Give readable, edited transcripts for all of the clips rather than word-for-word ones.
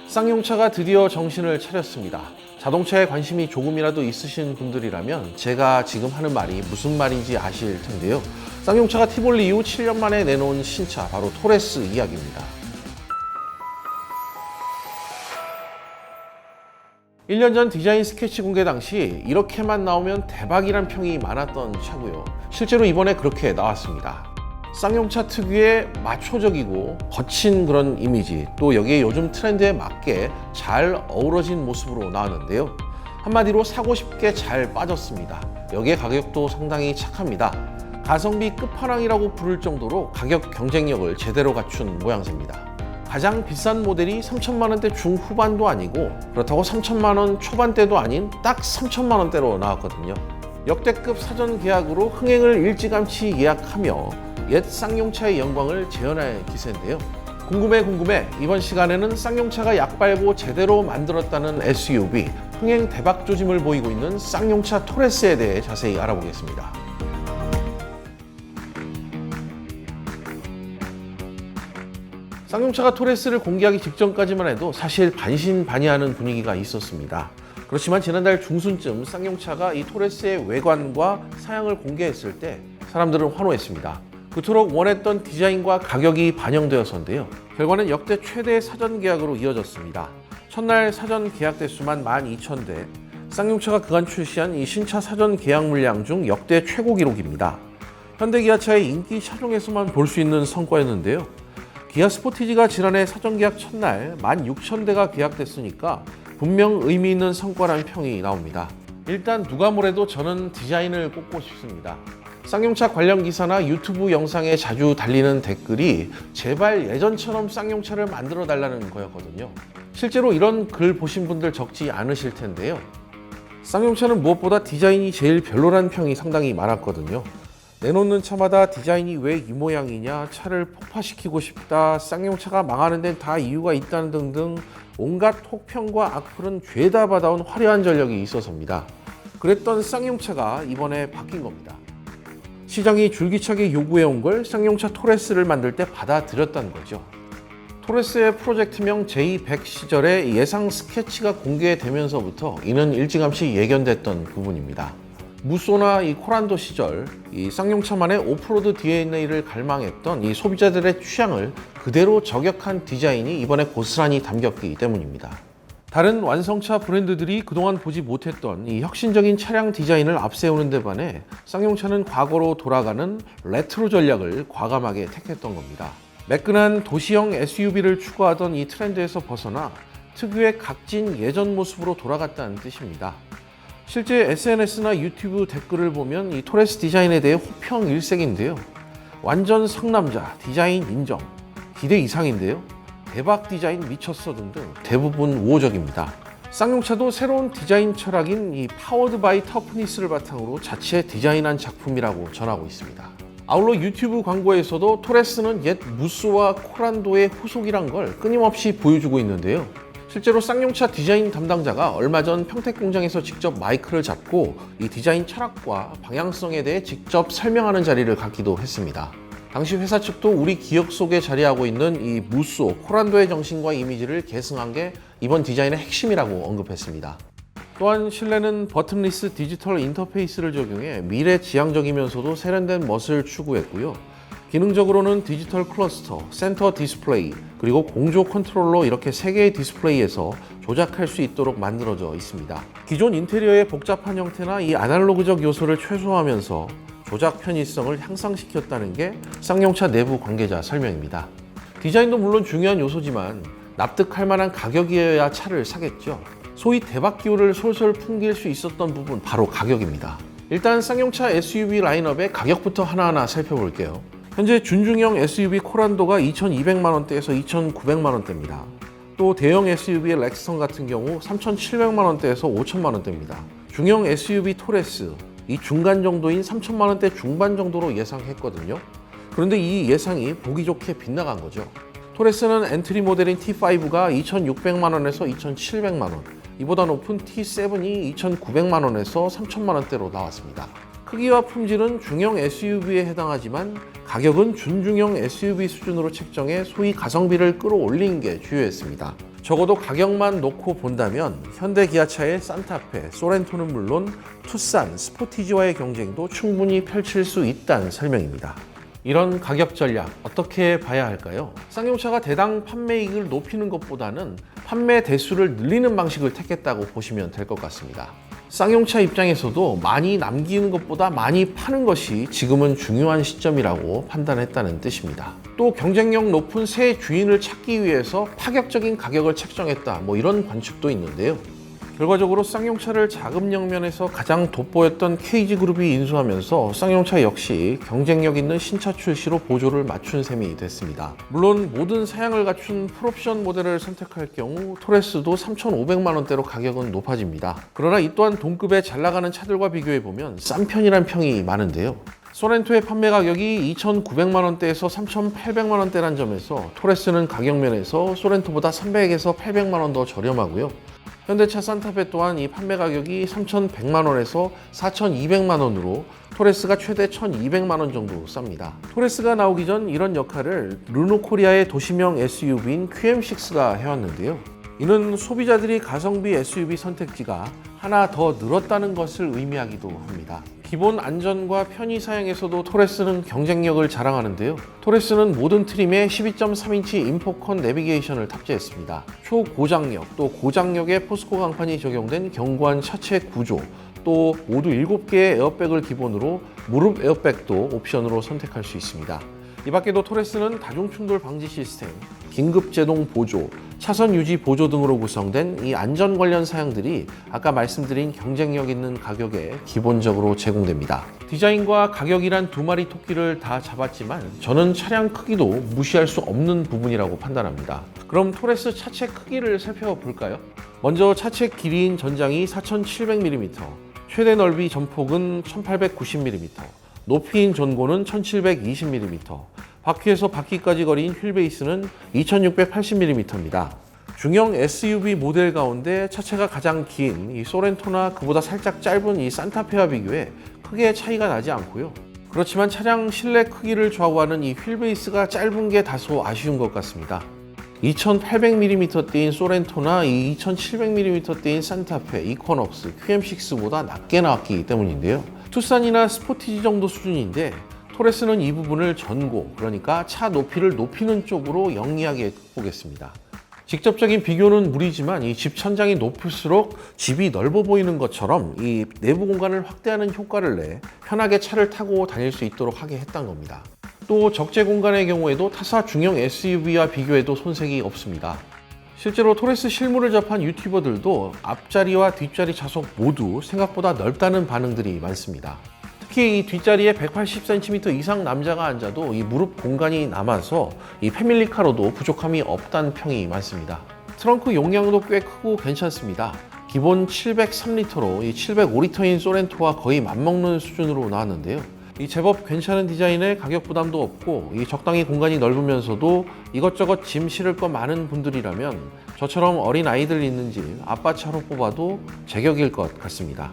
쌍용차가 드디어 정신을 차렸습니다. 자동차에 관심이 조금이라도 있으신 분들이라면 제가 지금 하는 말이 무슨 말인지 아실 텐데요. 쌍용차가 티볼리 이후 7년 만에 내놓은 신차, 바로 토레스 이야기입니다. 1년 전 디자인 스케치 공개 당시 이렇게만 나오면 대박이란 평이 많았던 차고요. 실제로 이번에 그렇게 나왔습니다. 쌍용차 특유의 마초적이고 거친 그런 이미지, 또 여기에 요즘 트렌드에 맞게 잘 어우러진 모습으로 나왔는데요. 한마디로 사고 싶게 잘 빠졌습니다. 여기에 가격도 상당히 착합니다. 가성비 끝판왕이라고 부를 정도로 가격 경쟁력을 제대로 갖춘 모양새입니다. 가장 비싼 모델이 3천만 원대 중후반도 아니고, 그렇다고 3천만 원 초반대도 아닌 딱 3천만 원대로 나왔거든요. 역대급 사전 계약으로 흥행을 일찌감치 예약하며 옛 쌍용차의 영광을 재현할 기세인데요. 궁금해. 이번 시간에는 쌍용차가 약 빨고 제대로 만들었다는 SUV, 흥행 대박 조짐을 보이고 있는 쌍용차 토레스에 대해 자세히 알아보겠습니다. 쌍용차가 토레스를 공개하기 직전까지만 해도 사실 반신반의하는 분위기가 있었습니다. 그렇지만 지난달 중순쯤 쌍용차가 이 토레스의 외관과 사양을 공개했을 때 사람들은 환호했습니다. 그토록 원했던 디자인과 가격이 반영되어서인데요. 결과는 역대 최대 사전 계약으로 이어졌습니다. 첫날 사전 계약 대수만 12,000대, 쌍용차가 그간 출시한 이 신차 사전 계약 물량 중 역대 최고 기록입니다. 현대기아차의 인기 차종에서만 볼 수 있는 성과였는데요. 기아 스포티지가 지난해 사전 계약 첫날 16,000대가 계약됐으니까 분명 의미 있는 성과라는 평이 나옵니다. 일단 누가 뭐래도 저는 디자인을 꼽고 싶습니다. 쌍용차 관련 기사나 유튜브 영상에 자주 달리는 댓글이 제발 예전처럼 쌍용차를 만들어 달라는 거였거든요. 실제로 이런 글 보신 분들 적지 않으실 텐데요. 쌍용차는 무엇보다 디자인이 제일 별로란 평이 상당히 많았거든요. 내놓는 차마다 디자인이 왜 이 모양이냐, 차를 폭파시키고 싶다, 쌍용차가 망하는 데는 다 이유가 있다는 등등 온갖 혹평과 악플은 죄다 받아온 화려한 전력이 있어서입니다. 그랬던 쌍용차가 이번에 바뀐 겁니다. 시장이 줄기차게 요구해온 걸 쌍용차 토레스를 만들 때 받아들였다는 거죠. 토레스의 프로젝트명 J100 시절에 예상 스케치가 공개되면서부터 이는 일찌감치 예견됐던 부분입니다. 무쏘나 이 코란도 시절 이 쌍용차만의 오프로드 DNA를 갈망했던 이 소비자들의 취향을 그대로 저격한 디자인이 이번에 고스란히 담겼기 때문입니다. 다른 완성차 브랜드들이 그동안 보지 못했던 이 혁신적인 차량 디자인을 앞세우는 데 반해 쌍용차는 과거로 돌아가는 레트로 전략을 과감하게 택했던 겁니다. 매끈한 도시형 SUV를 추구하던 이 트렌드에서 벗어나 특유의 각진 예전 모습으로 돌아갔다는 뜻입니다. 실제 SNS나 유튜브 댓글을 보면 이 토레스 디자인에 대해 호평 일색인데요. 완전 상남자, 디자인 인정, 기대 이상인데요. 대박 디자인 미쳤어 등등 대부분 우호적입니다. 쌍용차도 새로운 디자인 철학인 이 파워드 바이 터프니스를 바탕으로 자체 디자인한 작품이라고 전하고 있습니다. 아울러 유튜브 광고에서도 토레스는 옛 무쏘와 코란도의 후속이란 걸 끊임없이 보여주고 있는데요. 실제로 쌍용차 디자인 담당자가 얼마 전 평택 공장에서 직접 마이크를 잡고 이 디자인 철학과 방향성에 대해 직접 설명하는 자리를 갖기도 했습니다. 당시 회사 측도 우리 기억 속에 자리하고 있는 이 무쏘, 코란도의 정신과 이미지를 계승한 게 이번 디자인의 핵심이라고 언급했습니다. 또한 실내는 버튼리스 디지털 인터페이스를 적용해 미래지향적이면서도 세련된 멋을 추구했고요. 기능적으로는 디지털 클러스터, 센터 디스플레이, 그리고 공조 컨트롤러 이렇게 3개의 디스플레이에서 조작할 수 있도록 만들어져 있습니다. 기존 인테리어의 복잡한 형태나 이 아날로그적 요소를 최소화하면서 조작 편의성을 향상시켰다는 게 쌍용차 내부 관계자 설명입니다. 디자인도 물론 중요한 요소지만 납득할 만한 가격이어야 차를 사겠죠. 소위 대박 기호를 솔솔 풍길 수 있었던 부분, 바로 가격입니다. 일단 쌍용차 SUV 라인업의 가격부터 하나하나 살펴볼게요. 현재 준중형 SUV 코란도가 2,200만 원대에서 2,900만 원대입니다. 또 대형 SUV 렉스턴 같은 경우 3,700만 원대에서 5,000만 원대입니다. 중형 SUV 토레스, 이 중간 정도인 3,000만 원대 중반 정도로 예상했거든요. 그런데 이 예상이 보기 좋게 빗나간 거죠. 토레스는 엔트리 모델인 T5가 2,600만 원에서 2,700만 원, 이보다 높은 T7이 2,900만 원에서 3,000만 원대로 나왔습니다. 크기와 품질은 중형 SUV에 해당하지만 가격은 준중형 SUV 수준으로 책정해 소위 가성비를 끌어올린 게 주요했습니다. 적어도 가격만 놓고 본다면 현대 기아차의 산타페, 소렌토는 물론 투싼, 스포티지와의 경쟁도 충분히 펼칠 수 있다는 설명입니다. 이런 가격 전략 어떻게 봐야 할까요? 쌍용차가 대당 판매이익을 높이는 것보다는 판매 대수를 늘리는 방식을 택했다고 보시면 될 것 같습니다. 쌍용차 입장에서도 많이 남기는 것보다 많이 파는 것이 지금은 중요한 시점이라고 판단했다는 뜻입니다. 또 경쟁력 높은 새 주인을 찾기 위해서 파격적인 가격을 책정했다, 이런 관측도 있는데요. 결과적으로 쌍용차를 자금력 면에서 가장 돋보였던 KG그룹이 인수하면서 쌍용차 역시 경쟁력 있는 신차 출시로 보조를 맞춘 셈이 됐습니다. 물론 모든 사양을 갖춘 풀옵션 모델을 선택할 경우 토레스도 3,500만 원대로 가격은 높아집니다. 그러나 이 또한 동급에 잘 나가는 차들과 비교해보면 싼 편이란 평이 많은데요. 소렌토의 판매 가격이 2,900만 원대에서 3,800만 원대란 점에서 토레스는 가격 면에서 소렌토보다 300에서 800만 원 더 저렴하고요. 현대차 산타페 또한 이 판매 가격이 3,100만 원에서 4,200만 원으로 토레스가 최대 1,200만 원 정도 쌉니다. 토레스가 나오기 전 이런 역할을 르노코리아의 도시명 SUV인 QM6가 해왔는데요. 이는 소비자들이 가성비 SUV 선택지가 하나 더 늘었다는 것을 의미하기도 합니다. 기본 안전과 편의 사양에서도 토레스는 경쟁력을 자랑하는데요. 토레스는 모든 트림에 12.3인치 인포컨 내비게이션을 탑재했습니다. 초고장력, 또 고장력의 포스코 강판이 적용된 견고한 차체 구조, 또 모두 7개의 에어백을 기본으로 무릎 에어백도 옵션으로 선택할 수 있습니다. 이 밖에도 토레스는 다중충돌 방지 시스템, 긴급 제동 보조, 차선 유지 보조 등으로 구성된 이 안전 관련 사양들이 아까 말씀드린 경쟁력 있는 가격에 기본적으로 제공됩니다. 디자인과 가격이란 두 마리 토끼를 다 잡았지만 저는 차량 크기도 무시할 수 없는 부분이라고 판단합니다. 그럼 토레스 차체 크기를 살펴볼까요? 먼저 차체 길이인 전장이 4,700mm, 최대 넓이 전폭은 1,890mm, 높이인 전고는 1720mm, 바퀴에서 바퀴까지 거리인 휠베이스는 2680mm입니다. 중형 SUV 모델 가운데 차체가 가장 긴 이 소렌토나 그보다 살짝 짧은 이 산타페와 비교해 크게 차이가 나지 않고요. 그렇지만 차량 실내 크기를 좌우하는 이 휠베이스가 짧은 게 다소 아쉬운 것 같습니다. 2800mm대인 소렌토나 이 2700mm대인 산타페, 이코넉스, QM6보다 낮게 나왔기 때문인데요. 투싼이나 스포티지 정도 수준인데 토레스는 이 부분을 전고, 그러니까 차 높이를 높이는 쪽으로 영리하게 보겠습니다. 직접적인 비교는 무리지만 이 집 천장이 높을수록 집이 넓어 보이는 것처럼 이 내부 공간을 확대하는 효과를 내 편하게 차를 타고 다닐 수 있도록 하게 했던 겁니다. 또 적재 공간의 경우에도 타사 중형 SUV와 비교해도 손색이 없습니다. 실제로 토레스 실물을 접한 유튜버들도 앞자리와 뒷자리 좌석 모두 생각보다 넓다는 반응들이 많습니다. 특히 이 뒷자리에 180cm 이상 남자가 앉아도 이 무릎 공간이 남아서 이 패밀리카로도 부족함이 없다는 평이 많습니다. 트렁크 용량도 꽤 크고 괜찮습니다. 기본 703리터로 이 705리터인 소렌토와 거의 맞먹는 수준으로 나왔는데요. 이 제법 괜찮은 디자인에 가격 부담도 없고 이 적당히 공간이 넓으면서도 이것저것 짐 실을 거 많은 분들이라면 저처럼 어린 아이들 있는 집 아빠 차로 뽑아도 제격일 것 같습니다.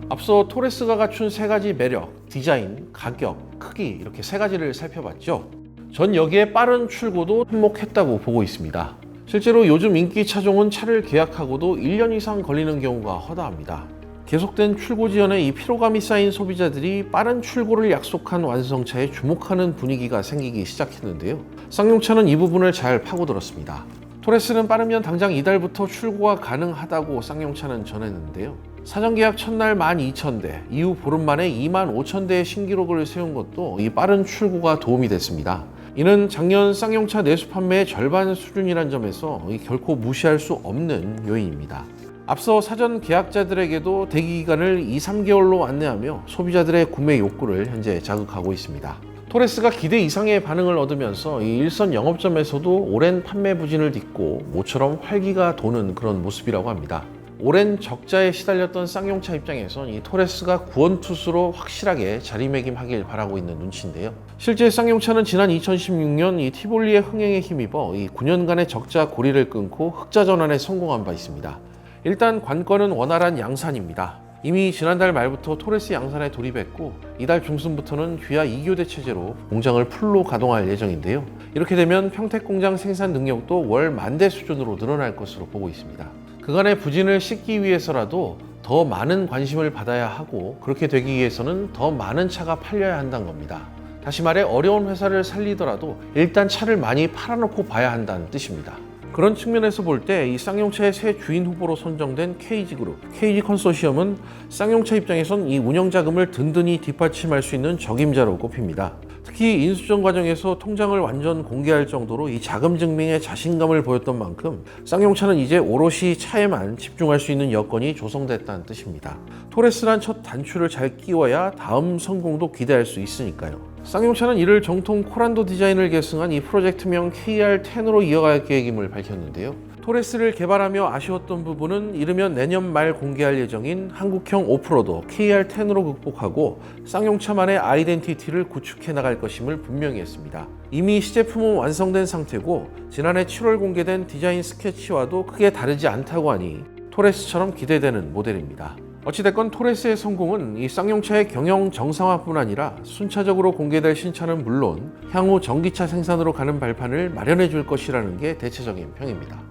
앞서 토레스가 갖춘 세 가지 매력, 디자인, 가격, 크기 이렇게 세 가지를 살펴봤죠. 전 여기에 빠른 출고도 한몫했다고 보고 있습니다. 실제로 요즘 인기 차종은 차를 계약하고도 1년 이상 걸리는 경우가 허다합니다. 계속된 출고 지연에 이 피로감이 쌓인 소비자들이 빠른 출고를 약속한 완성차에 주목하는 분위기가 생기기 시작했는데요. 쌍용차는 이 부분을 잘 파고들었습니다. 토레스는 빠르면 당장 이달부터 출고가 가능하다고 쌍용차는 전했는데요. 사전계약 첫날 12,000대, 이후 보름 만에 25,000대의 신기록을 세운 것도 이 빠른 출고가 도움이 됐습니다. 이는 작년 쌍용차 내수 판매의 절반 수준이란 점에서 결코 무시할 수 없는 요인입니다. 앞서 사전 계약자들에게도 대기기간을 2-3개월로 안내하며 소비자들의 구매 욕구를 현재 자극하고 있습니다. 토레스가 기대 이상의 반응을 얻으면서 이 일선 영업점에서도 오랜 판매 부진을 딛고 모처럼 활기가 도는 그런 모습이라고 합니다. 오랜 적자에 시달렸던 쌍용차 입장에선 이 토레스가 구원투수로 확실하게 자리매김하길 바라고 있는 눈치인데요. 실제 쌍용차는 지난 2016년 이 티볼리의 흥행에 힘입어 이 9년간의 적자 고리를 끊고 흑자 전환에 성공한 바 있습니다. 일단 관건은 원활한 양산입니다. 이미 지난달 말부터 토레스 양산에 돌입했고 이달 중순부터는 귀하 2교대 체제로 공장을 풀로 가동할 예정인데요. 이렇게 되면 평택 공장 생산 능력도 월 10,000대 수준으로 늘어날 것으로 보고 있습니다. 그간의 부진을 씻기 위해서라도 더 많은 관심을 받아야 하고, 그렇게 되기 위해서는 더 많은 차가 팔려야 한다는 겁니다. 다시 말해 어려운 회사를 살리더라도 일단 차를 많이 팔아놓고 봐야 한다는 뜻입니다. 그런 측면에서 볼 때 이 쌍용차의 새 주인 후보로 선정된 KG그룹, KG 컨소시엄은 쌍용차 입장에선 이 운영 자금을 든든히 뒷받침할 수 있는 적임자로 꼽힙니다. 특히 인수전 과정에서 통장을 완전 공개할 정도로 이 자금 증명에 자신감을 보였던 만큼 쌍용차는 이제 오롯이 차에만 집중할 수 있는 여건이 조성됐다는 뜻입니다. 토레스란 첫 단추를 잘 끼워야 다음 성공도 기대할 수 있으니까요. 쌍용차는 이를 정통 코란도 디자인을 계승한 이 프로젝트명 KR10으로 이어갈 계획임을 밝혔는데요. 토레스를 개발하며 아쉬웠던 부분은 이르면 내년 말 공개할 예정인 한국형 오프로더 KR10으로 극복하고 쌍용차만의 아이덴티티를 구축해 나갈 것임을 분명히 했습니다. 이미 시제품은 완성된 상태고 지난해 7월 공개된 디자인 스케치와도 크게 다르지 않다고 하니 토레스처럼 기대되는 모델입니다. 어찌됐건 토레스의 성공은 이 쌍용차의 경영 정상화뿐 아니라 순차적으로 공개될 신차는 물론 향후 전기차 생산으로 가는 발판을 마련해 줄 것이라는 게 대체적인 평입니다.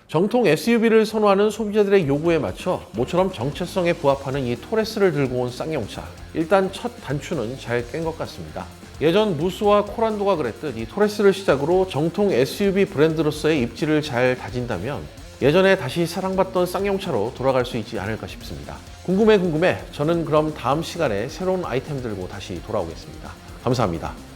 정통 SUV를 선호하는 소비자들의 요구에 맞춰 모처럼 정체성에 부합하는 이 토레스를 들고 온 쌍용차. 일단 첫 단추는 잘 깬 것 같습니다. 예전 무스와 코란도가 그랬듯 이 토레스를 시작으로 정통 SUV 브랜드로서의 입지를 잘 다진다면 예전에 다시 사랑받던 쌍용차로 돌아갈 수 있지 않을까 싶습니다. 궁금해. 저는 그럼 다음 시간에 새로운 아이템 들고 다시 돌아오겠습니다. 감사합니다.